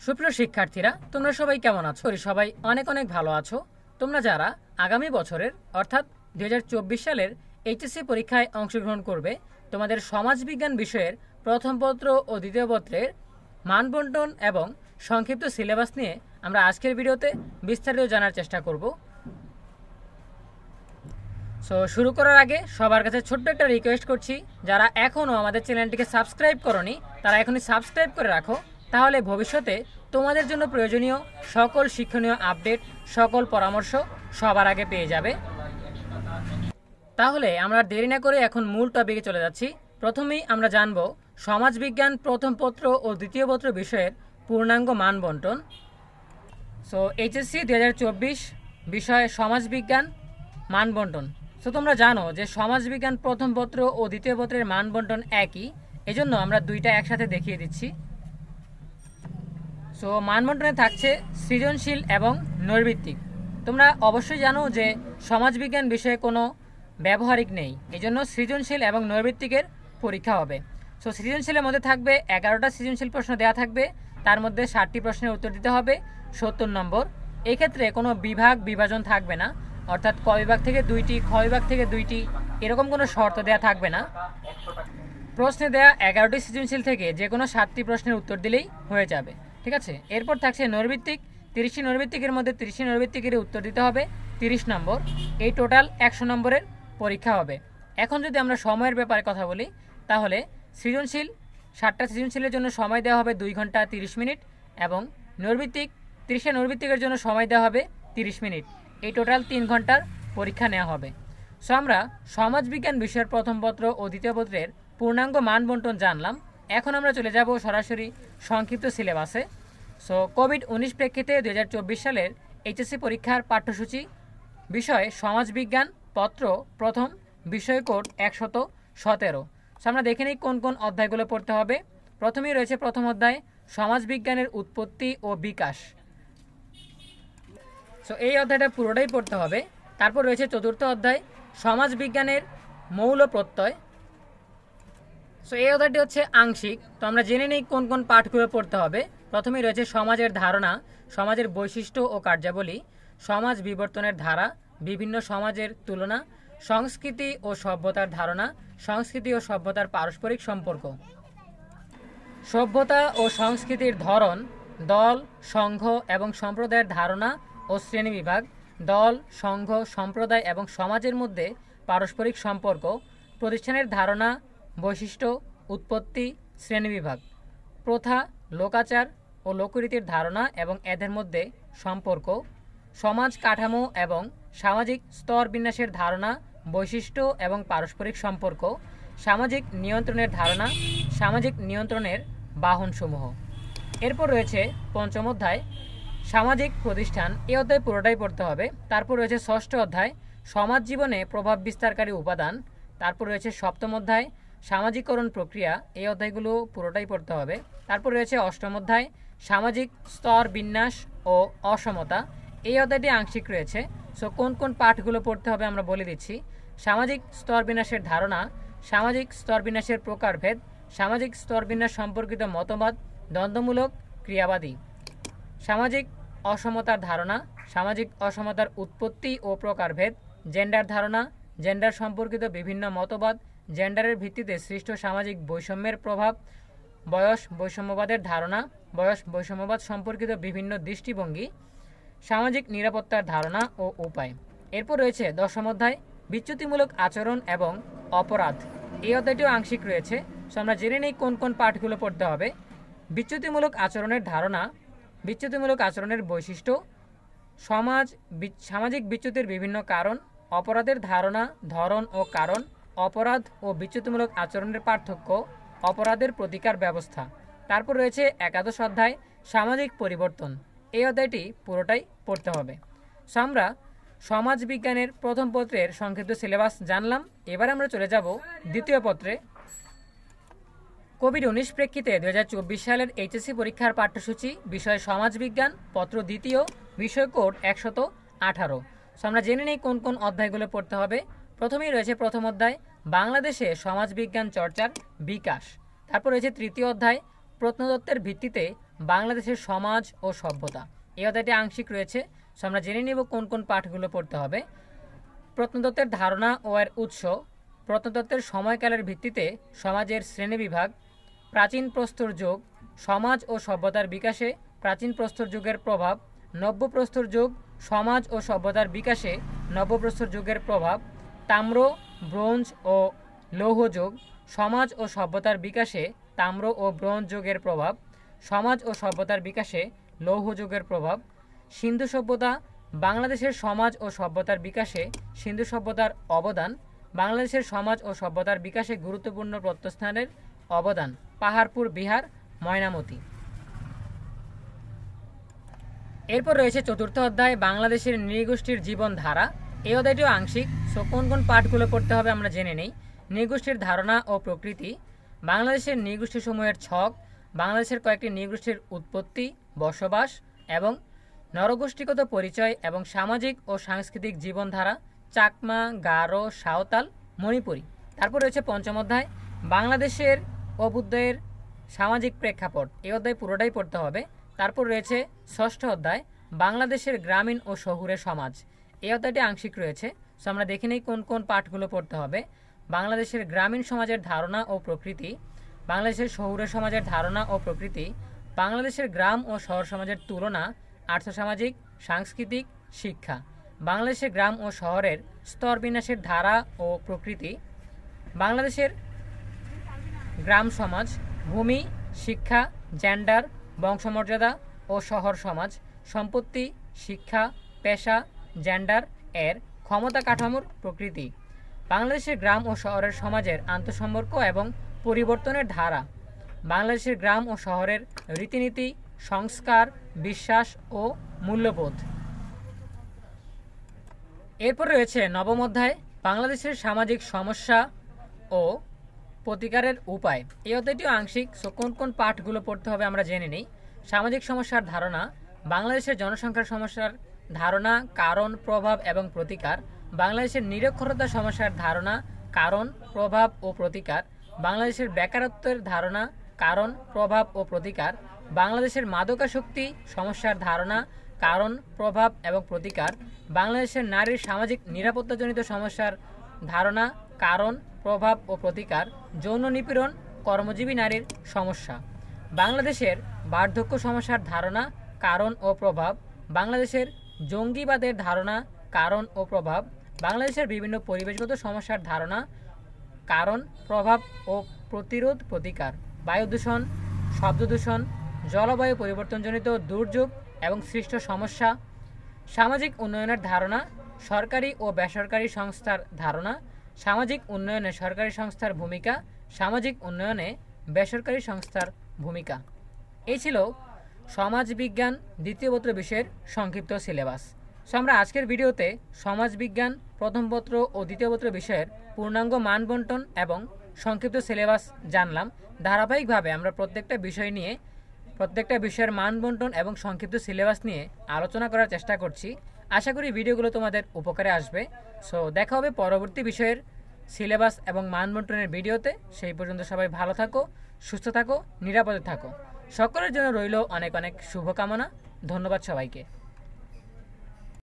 সুপ্রিয় শিক্ষার্থীরা, তোমরা সবাই কেমন আছো? সবাই অনেক অনেক ভালো আছো। তোমরা যারা আগামী বছরের অর্থাৎ 2024 সালের এইচএসসি পরীক্ষায় অংশগ্রহণ করবে, তোমাদের সমাজবিজ্ঞান বিষয়ের প্রথম পত্র ও দ্বিতীয় পত্রের মানবন্টন এবং সংক্ষিপ্ত সিলেবাস নিয়ে আমরা আজকের ভিডিওতে বিস্তারিত জানার চেষ্টা করব। শুরু করার আগে সবার কাছে ছোট্ট একটা রিকোয়েস্ট করছি, যারা এখনও আমাদের চ্যানেলটিকে সাবস্ক্রাইব করনি তারা এখনই সাবস্ক্রাইব করে রাখো, তাহলে ভবিষ্যতে তোমাদের জন্য প্রয়োজনীয় সকল শিক্ষণীয় আপডেট, সকল পরামর্শ সবার আগে পেয়ে যাবে। তাহলে আমরা দেরি না করে এখন মূল টপিকে চলে যাচ্ছি। প্রথমেই আমরা জানব সমাজবিজ্ঞান প্রথম পত্র ও দ্বিতীয় পত্র বিষয়ের পূর্ণাঙ্গ মান বন্টন। এইচএসসি 2024 বিষয় সমাজবিজ্ঞান মান বন্টন। তোমরা জানো যে সমাজবিজ্ঞান প্রথম পত্র ও দ্বিতীয় পত্রের মান বন্টন একই, এজন্য আমরা দুইটা একসাথে দেখিয়ে দিচ্ছি। মান বন্টনে থাকছে সৃজনশীল এবং নৈর্ভিত্তিক। তোমরা অবশ্যই জানো যে সমাজবিজ্ঞান বিষয়ে কোনো ব্যবহারিক নেই, এজন্য সৃজনশীল এবং নৈর্ভিত্তিকের পরীক্ষা হবে। সৃজনশীলের মধ্যে থাকবে 11টা সৃজনশীল প্রশ্ন দেওয়া থাকবে, তার মধ্যে 60টি প্রশ্নের উত্তর দিতে হবে, 70 নম্বর। এই ক্ষেত্রে কোনো বিভাজন থাকবে না, অর্থাৎ ক বিভাগ থেকে 2টি, খ বিভাগ থেকে 2টি, এরকম কোনো শর্ত দেওয়া থাকবে না। প্রশ্নে দেয়া 11টি সৃজনশীল থেকে যে কোনো 7টি প্রশ্নের উত্তর দিলেই হয়ে যাবে, ঠিক আছে। এরপর থাকছে নৈর্ভিত্তিক। 30টি নৈর্ভিত্তিকের মধ্যে 30টি নৈর্ভিত্তিকের উত্তর দিতে হবে 30 নম্বর। এই টোটাল 100 নম্বরের পরীক্ষা হবে। এখন যদি আমরা সময়ের ব্যাপারে কথা বলি, তাহলে সৃজনশীল 60টা সৃজনশীলের জন্য সময় দেওয়া হবে 2 ঘন্টা 30 মিনিট এবং নৈর্ভিত্তিক 30টা নৈর্ভিত্তিকের জন্য সময় দেওয়া হবে 30 মিনিট। এই টোটাল 3 ঘন্টার পরীক্ষা নেওয়া হবে। আমরা সমাজবিজ্ঞান বিষয়ের প্রথম পত্র ও দ্বিতীয় পত্রের পূর্ণাঙ্গ মান বন্টন জানলাম। এখন আমরা চলে যাব সরাসরি সংক্ষিপ্ত সিলেবাসে। কোভিড-19 প্রেক্ষিতে 2024 সালের এইচএসসি পরীক্ষার পাঠ্যসূচি বিষয় সমাজবিজ্ঞান পত্র প্রথম, বিষয় কোড 117। আমরা দেখে নিই কোন কোন অধ্যায়গুলো পড়তে হবে। প্রথমেই রয়েছে প্রথম অধ্যায় সমাজবিজ্ঞানের উৎপত্তি ও বিকাশ। এই অধ্যায়টা পুরোটাই পড়তে হবে। তারপর রয়েছে চতুর্থ অধ্যায় সমাজবিজ্ঞানের মৌল প্রত্যয়। এই অধ্যায়টি হচ্ছে আংশিক। আমরা জেনে নিই কোন কোন পাঠগুলো পড়তে হবে। প্রথমেই রয়েছে সমাজের ধারণা, সমাজের বৈশিষ্ট্য ও কার্যাবলী, সমাজ বিবর্তনের ধারা, বিভিন্ন সমাজের তুলনা, সংস্কৃতি ও সভ্যতার ধারণা, সংস্কৃতি ও সভ্যতার পারস্পরিক সম্পর্ক, সভ্যতা ও সংস্কৃতির ধরন, দল, সংঘ এবং সম্প্রদায়ের ধারণা ও শ্রেণীবিভাগ, দল, সংঘ, সম্প্রদায় এবং সমাজের মধ্যে পারস্পরিক সম্পর্ক, প্রতিষ্ঠানের ধারণা, বৈশিষ্ট্য, উৎপত্তি, শ্রেণীবিভাগ, প্রথা, লোকাচার ও লোকরীতির ধারণা এবং এদের মধ্যে সম্পর্ক, সমাজ কাঠামো এবং সামাজিক স্তর বিন্যাসের ধারণা, বৈশিষ্ট্য এবং পারস্পরিক সম্পর্ক, সামাজিক নিয়ন্ত্রণের ধারণা, সামাজিক নিয়ন্ত্রণের বাহনসমূহ। এরপর রয়েছে পঞ্চম অধ্যায় সামাজিক প্রতিষ্ঠান। এই অধ্যায় পুরোটাই পড়তে হবে। তারপর রয়েছে ষষ্ঠ অধ্যায় সমাজ জীবনে প্রভাব বিস্তারকারী উপাদান। তারপর রয়েছে সপ্তম অধ্যায় সামাজিকরণ প্রক্রিয়া। এই অধ্যায়গুলো পুরোটাই পড়তে হবে। তারপর রয়েছে অষ্টম অধ্যায় সামাজিক স্তর বিন্যাস ও অসমতা। এই অধ্যায়টি আংশিক রয়েছে। কোন কোন পাঠগুলো পড়তে হবে আমরা বলে দিচ্ছি। সামাজিক স্তর বিন্যাসের ধারণা, সামাজিক স্তর বিন্যাসের প্রকারভেদ, সামাজিক স্তর বিন্যাস সম্পর্কিত মতবাদ, দ্বন্দ্বমূলক ক্রিয়াবাদী, সামাজিক অসমতার ধারণা, সামাজিক অসমতার উৎপত্তি ও প্রকারভেদ, জেন্ডার ধারণা, জেন্ডার সম্পর্কিত বিভিন্ন মতবাদ, জেন্ডারের ভিত্তিতে সৃষ্ট সামাজিক বৈষম্যের প্রভাব, বয়স বৈষম্যবাদের ধারণা, বয়স বৈষম্যবাদ সম্পর্কিত বিভিন্ন দৃষ্টিভঙ্গি, সামাজিক নিরাপত্তার ধারণা ও উপায়। এরপর রয়েছে দশম অধ্যায় বিচ্যুতিমূলক আচরণ এবং অপরাধ। এই অধ্যায়টিও আংশিক রয়েছে। আমরা জেনে নেই কোন কোন পাঠগুলো পড়তে হবে। বিচ্যুতিমূলক আচরণের ধারণা, বিচ্যুতিমূলক আচরণের বৈশিষ্ট্য, সামাজিক বিচ্যুতির বিভিন্ন কারণ, অপরাধের ধারণা, ধরন ও কারণ, অপরাধ ও বিচ্যুতিমূলক আচরণের পার্থক্য, অপরাধের প্রতিকার ব্যবস্থা। তারপর রয়েছে একাদশ অধ্যায় সামাজিক পরিবর্তন। এই অধ্যায়টি পুরোটাই পড়তে হবে। আমরা সমাজবিজ্ঞানের প্রথম পত্রের সংক্ষিপ্ত সিলেবাস জানলাম। এবার আমরা চলে যাব দ্বিতীয় পত্রে। কোভিড-19 প্রেক্ষিতে 2024 সালের এইচএসসি পরীক্ষার পাঠ্যসূচি বিষয় সমাজবিজ্ঞান পত্র দ্বিতীয়, বিষয় কোড 118। আমরা জেনে নিই কোন কোন অধ্যায়গুলো পড়তে হবে। প্রথমেই রয়েছে প্রথম অধ্যায় বাংলাদেশে সমাজবিজ্ঞান চর্চার বিকাশ। তারপর রয়েছে তৃতীয় অধ্যায় প্রত্নতত্ত্বের ভিত্তিতে বাংলাদেশের সমাজ ও সভ্যতা। এই অধ্যায়টি আংশিক রয়েছে, সো আমরা জেনে নিব কোন কোন পাঠগুলো পড়তে হবে। প্রত্নতত্ত্বের ধারণা ও এর উৎস, প্রত্নতত্ত্বের সময়কালের ভিত্তিতে সমাজের শ্রেণীবিভাগ, প্রাচীন প্রস্তর যুগ, সমাজ ও সভ্যতার বিকাশে প্রাচীন প্রস্তর যুগের প্রভাব, নব্য প্রস্তর যুগ, সমাজ ও সভ্যতার বিকাশে নব্যপ্রস্তর যুগের প্রভাব, তাম্র, ব্রোঞ্জ ও লৌহ যুগ, সমাজ ও সভ্যতার বিকাশে তাম্র ও ব্রোঞ্জ যুগের প্রভাব, সমাজ ও সভ্যতার বিকাশে লৌহ যুগের প্রভাব, সিন্ধু সভ্যতা, বাংলাদেশের সমাজ ও সভ্যতার বিকাশে সিন্ধু সভ্যতার অবদান, বাংলাদেশের সমাজ ও সভ্যতার বিকাশে গুরুত্বপূর্ণ প্রত্নস্থানের অবদান, পাহাড়পুর বিহার, ময়নামতি। এরপর রয়েছে চতুর্থ অধ্যায়, বাংলাদেশের নৃগোষ্ঠীর জীবনধারা। এই অধ্যায়টিও আংশিক, সো কোন কোন পাঠগুলো পড়তে হবে আমরা জেনে নেই। নৃগোষ্ঠীর ধারণা ও প্রকৃতি, বাংলাদেশের নৃগোষ্ঠীসমূহের ছক, বাংলাদেশের কয়েকটি নৃগোষ্ঠীর উৎপত্তি, বসবাস এবং নরগোষ্ঠীগত পরিচয় এবং সামাজিক ও সাংস্কৃতিক জীবনধারা, চাকমা, গারো, সাঁওতাল, মণিপুরী। তারপর রয়েছে পঞ্চম অধ্যায়, বাংলাদেশের অভ্যুদয়ের সামাজিক প্রেক্ষাপট। এই অধ্যায় পুরোটাই পড়তে হবে। তারপর রয়েছে ষষ্ঠ অধ্যায়, বাংলাদেশের গ্রামীণ ও শহুরে সমাজ। এই অধ্যায়টি আংশিক রয়েছে, সো আমরা দেখে নিই কোন কোন পাঠগুলো পড়তে হবে। বাংলাদেশের গ্রামীণ সমাজের ধারণা ও প্রকৃতি, বাংলাদেশের শহুরে সমাজের ধারণা ও প্রকৃতি, বাংলাদেশের গ্রাম ও শহর সমাজের তুলনা, আর্থসামাজিক, সাংস্কৃতিক, শিক্ষা, বাংলাদেশের গ্রাম ও শহরের স্তরবিন্যাসের ধারা ও প্রকৃতি, বাংলাদেশের গ্রাম সমাজ, ভূমি, শিক্ষা, জেন্ডার, বংশমর্যাদা ও শহর সমাজ, সম্পত্তি, শিক্ষা, পেশা, জেন্ডার এর ক্ষমতা কাঠামোর প্রকৃতি, বাংলাদেশের গ্রাম ও শহরের সমাজের আন্তঃসম্পর্ক এবং পরিবর্তনের ধারা, বাংলাদেশের গ্রাম ও শহরের রীতিনীতি, সংস্কার, বিশ্বাস ও মূল্যবোধ। এরপর রয়েছে নবম অধ্যায়, বাংলাদেশের সামাজিক সমস্যা ও প্রতিকারের উপায়। এই অধ্যায়টিও আংশিক, সো কোন কোন পাঠগুলো পড়তে হবে আমরা জেনে নিই। সামাজিক সমস্যার ধারণা, বাংলাদেশের জনসংখ্যার সমস্যার ধারণা, কারণ, প্রভাব এবং প্রতিকার, বাংলাদেশের নিরক্ষরতা সমস্যার ধারণা, কারণ, প্রভাব ও প্রতিকার, বাংলাদেশের বেকারত্বের ধারণা, কারণ, প্রভাব ও প্রতিকার, বাংলাদেশের মাদকাসক্তি সমস্যার ধারণা, কারণ, প্রভাব এবং প্রতিকার, বাংলাদেশের নারীর সামাজিক নিরাপত্তাজনিত সমস্যার ধারণা, কারণ, প্রভাব ও প্রতিকার, যৌন নিপীড়ন, কর্মজীবী নারীর সমস্যা, বাংলাদেশের বার্ধক্য সমস্যার ধারণা, কারণ ও প্রভাব, বাংলাদেশের জঙ্গিবাদের ধারণা, কারণ ও প্রভাব, বাংলাদেশের বিভিন্ন পরিবেশগত সমস্যার ধারণা, কারণ, প্রভাব ও প্রতিরোধ প্রতিকার, বায়ু দূষণ, শব্দ দূষণ, জলবায়ু পরিবর্তনজনিত দুর্যোগ এবং সৃষ্ট সমস্যা, সামাজিক উন্নয়নের ধারণা, সরকারি ও বেসরকারি সংস্থার ধারণা, সামাজিক উন্নয়নে সরকারি সংস্থার ভূমিকা, সামাজিক উন্নয়নে বেসরকারি সংস্থার ভূমিকা। এই ছিল সমাজবিজ্ঞান দ্বিতীয় পত্র বিষয়ের সংক্ষিপ্ত সিলেবাস। সো আমরা আজকের ভিডিওতে সমাজবিজ্ঞান প্রথম পত্র ও দ্বিতীয় পত্র বিষয়ের পূর্ণাঙ্গ মান বন্টন এবং সংক্ষিপ্ত সিলেবাস জানলাম। ধারাবাহিকভাবে আমরা প্রত্যেকটা বিষয়ের মান বন্টন এবং সংক্ষিপ্ত সিলেবাস নিয়ে আলোচনা করার চেষ্টা করছি। আশা করি ভিডিওগুলো তোমাদের উপকারে আসবে। সো দেখা হবে পরবর্তী বিষয়ের সিলেবাস এবং মান বন্টনের ভিডিওতে। সেই পর্যন্ত সবাই ভালো থাকো, সুস্থ থাকো, নিরাপদে থাকো। সকলের জন্য রইল অনেক অনেক শুভকামনা। ধন্যবাদ সবাইকে।